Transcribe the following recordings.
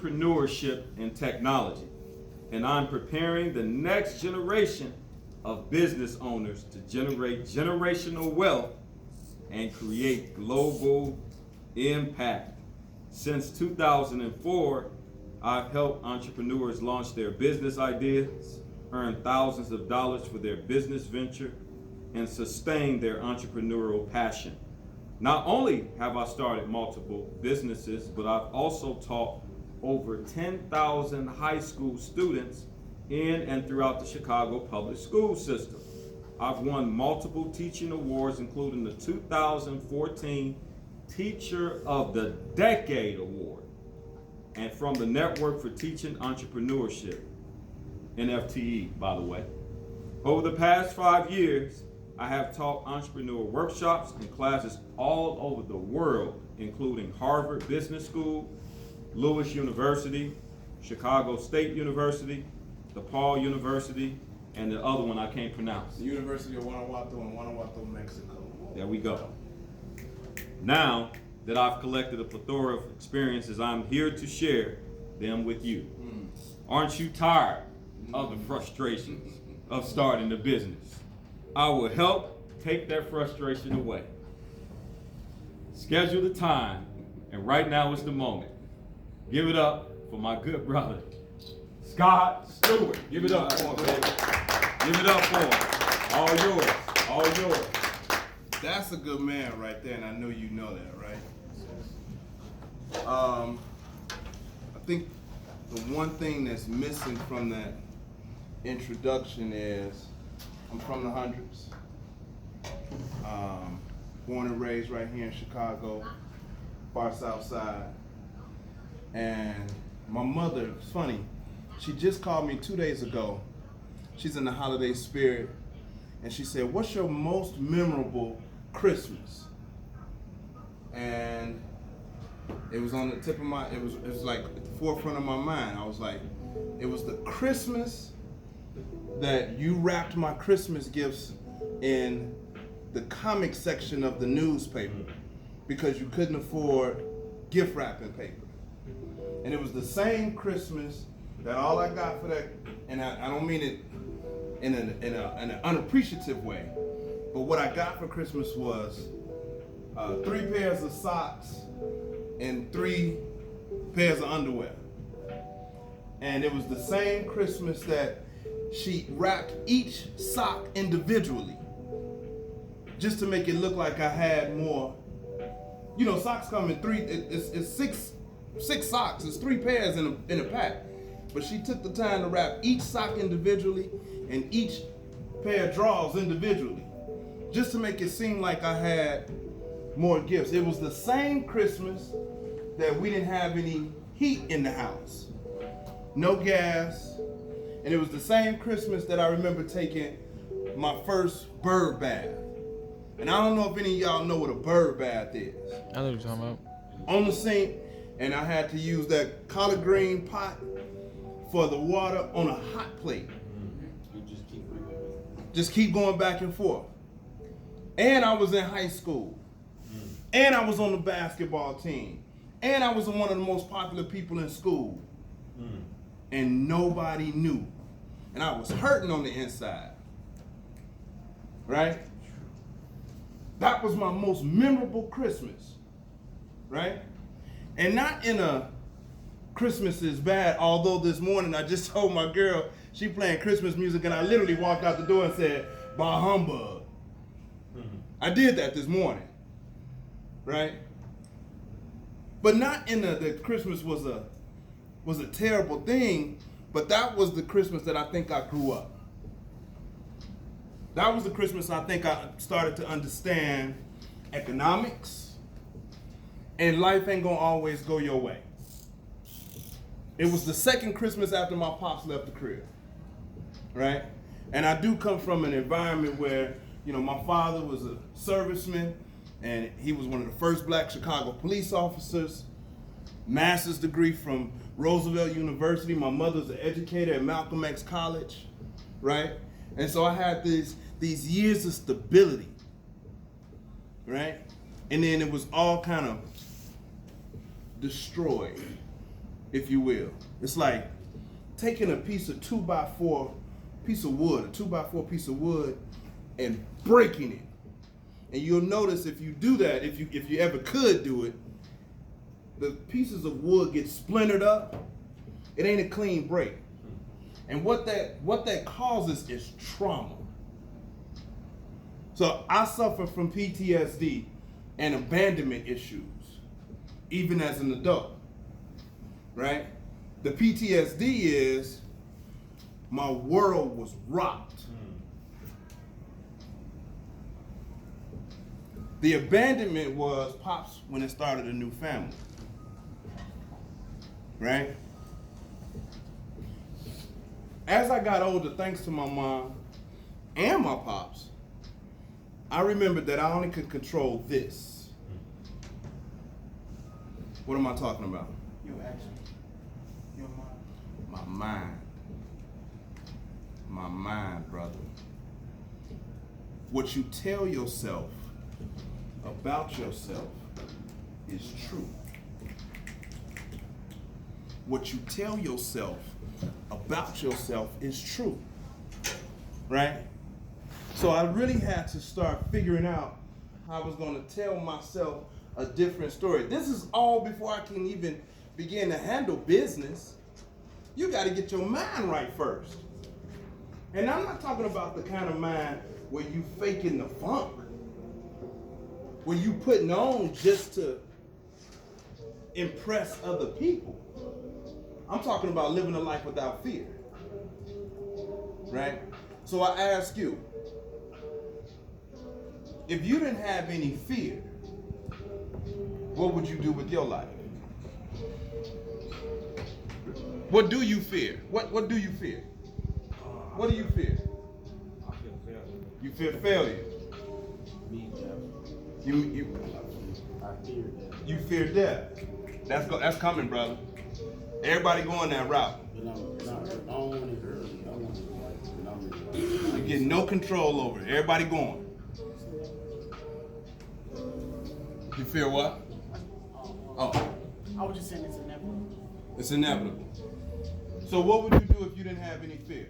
entrepreneurship and technology, and I'm preparing the next generation of business owners to generate generational wealth and create global impact. Since 2004, I've helped entrepreneurs launch their business ideas, earn thousands of dollars for their business venture, and sustain their entrepreneurial passion. Not only have I started multiple businesses, but I've also taught over 10,000 high school students in and throughout the Chicago public school system. I've won multiple teaching awards, including the 2014 Teacher of the Decade Award, and from the Network for Teaching Entrepreneurship, NFTE, by the way. Over the past 5 years, I have taught entrepreneur workshops and classes all over the world, including Harvard Business School, Lewis University, Chicago State University, DePaul University, and the other one I can't pronounce. The University of Guanajuato in Guanajuato, Mexico. There we go. Now that I've collected a plethora of experiences, I'm here to share them with you. Aren't you tired of the frustrations of starting a business? I will help take that frustration away. Schedule the time, and right now is the moment. Give it up for my good brother, Scott Steward. Give it up for him, baby. Give it up for him. All yours, all yours. That's a good man right there, and I know you know that, right? I think the one thing that's missing from that introduction is I'm from the hundreds. Born and raised right here in Chicago, far south side. And my mother, it's funny, she just called me 2 days ago. She's in the holiday spirit. And she said, "What's your most memorable Christmas?" And it was on the tip of my, it was like at the forefront of my mind. I was like, it was the Christmas that you wrapped my Christmas gifts in the comic section of the newspaper because you couldn't afford gift wrapping paper. And it was the same Christmas that all I got for that, and I don't mean it in an unappreciative way, but what I got for Christmas was 3 pairs of socks and 3 pairs of underwear. And it was the same Christmas that she wrapped each sock individually, just to make it look like I had more. You know, socks come in 3. It's six socks. It's 3 pairs in a pack. But she took the time to wrap each sock individually and each pair of drawers individually, just to make it seem like I had more gifts. It was the same Christmas that we didn't have any heat in the house, no gas, and it was the same Christmas that I remember taking my first bird bath. And I don't know if any of y'all know what a bird bath is. I know what you're talking about. On the sink, and I had to use that collard green pot for the water on a hot plate. Just keep going back and forth. And I was in high school. And I was on the basketball team. And I was one of the most popular people in school. And nobody knew. And I was hurting on the inside. Right? That was my most memorable Christmas. Right? And not in a Christmas is bad, although this morning I just told my girl she playing Christmas music and I literally walked out the door and said, "Bah humbug." I did that this morning, right? But not in the Christmas was a terrible thing, but that was the Christmas that I think I grew up. That was the Christmas I think I started to understand economics, and life ain't gonna always go your way. It was the second Christmas after my pops left the crib, right? And I do come from an environment where, you know, my father was a serviceman, and he was one of the first black Chicago police officers, master's degree from Roosevelt University. My mother's an educator at Malcolm X College, right? And so I had these years of stability, right? And then it was all kind of destroyed if you will. It's like taking a piece of 2x4 piece of wood, a 2x4 piece of wood, and breaking it. And you'll notice if you do that, if you ever could do it, the pieces of wood get splintered up. It ain't a clean break. And what that causes is trauma. So I suffer from PTSD and abandonment issues, even as an adult, right? The PTSD is my world was rocked. The abandonment was Pops when it started a new family, right? As I got older, thanks to my mom and my Pops, I remembered that I only could control this. What am I talking about? Your action. Your mind. My mind. My mind, brother. What you tell yourself about yourself is true. What you tell yourself about yourself is true. Right? So I really had to start figuring out how I was going to tell myself a different story. This is all before I can even begin to handle business. You got to get your mind right first. And I'm not talking about the kind of mind where you faking the funk, where you putting on just to impress other people. I'm talking about living a life without fear. Right? So I ask you, if you didn't have any fear, what would you do with your life? What do you fear? What do you fear? What do you fear? I feel failure. You fear failure. Me, death. I fear death. You fear death. That's coming, brother. Everybody going that route. But I don't want it early. I want it like when I'm You get no control over it. Everybody going. You fear what? Oh, I was just saying it's inevitable. it's inevitable. So what would you do if you didn't have any fear?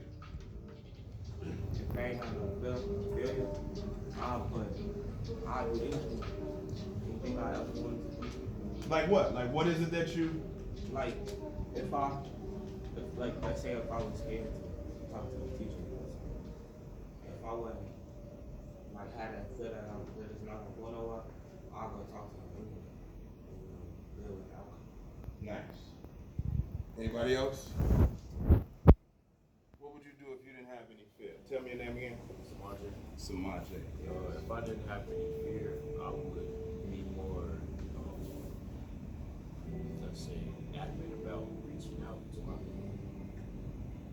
If I ain't have no failure, I'll do anything I ever wanted to do. Like what? Like what is it that you? Like, let's say if I was scared to talk to the teacher, if I wasn't, like, had that feel that it's not gonna go nowhere, I'll go talk to them anyway. Deal with the outcome. Nice. Anybody else? What would you do if you didn't have any fear? Tell me your name again. Samaje. If I didn't have any fear, I would be more, let's say, adamant about reaching out to my people,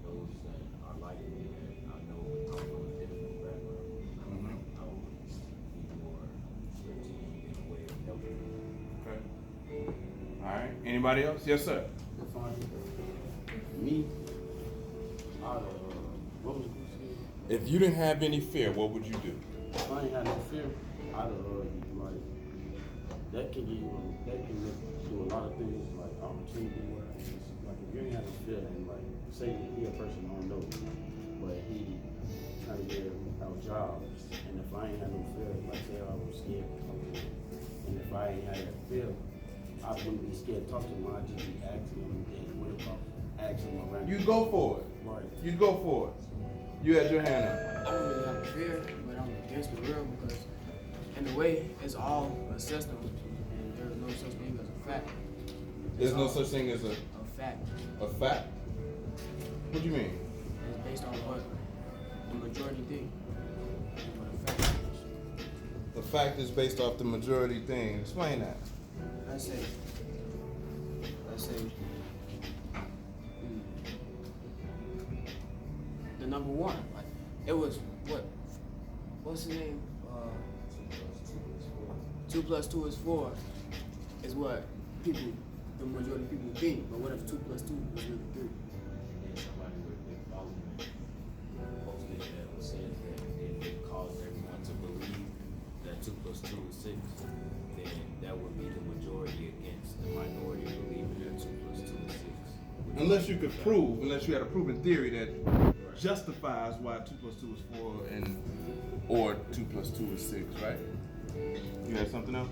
those that are like me, and I know I'm from a different background. I would be more strategic in a way of helping them. Okay. All right. Anybody else? Yes, sir. Me, what was it? If you didn't have any fear, what would you do? If I ain't had no fear, I'd like that can make you do a lot of things like opportunity wise. Like if you ain't have no fear and like say he a person I don't know, but he trying to get our job, and if I ain't had no fear, like say I was scared to talk to him, and if I ain't had that fear, I wouldn't be scared to talk to him. I'd just be asking him and what about asking him around. You go for it. Right. You go for it. You had your hand up. I don't really have a fear, but I'm against the real because, in a way, it's all a system, and there's no such thing as a fact. There's no such thing as A fact. a fact. What do you mean? It's based on what the majority think. What a fact is. The fact is based off the majority thing. Explain that. Let's say, the number one, like, it was what's his name? 2 + 2 is 4 is what people, the majority of people think. But what if 2 + 2 is really 3? And somebody with a big following posted that said that if it caused everyone to believe that 2 + 2 is 6, then that would be the majority against the minority believing that 2 + 2 is 6. unless you could prove, unless you had a proven theory that justifies why 2 plus 2 is 4 and or 2 plus 2 is 6, right? You have something else?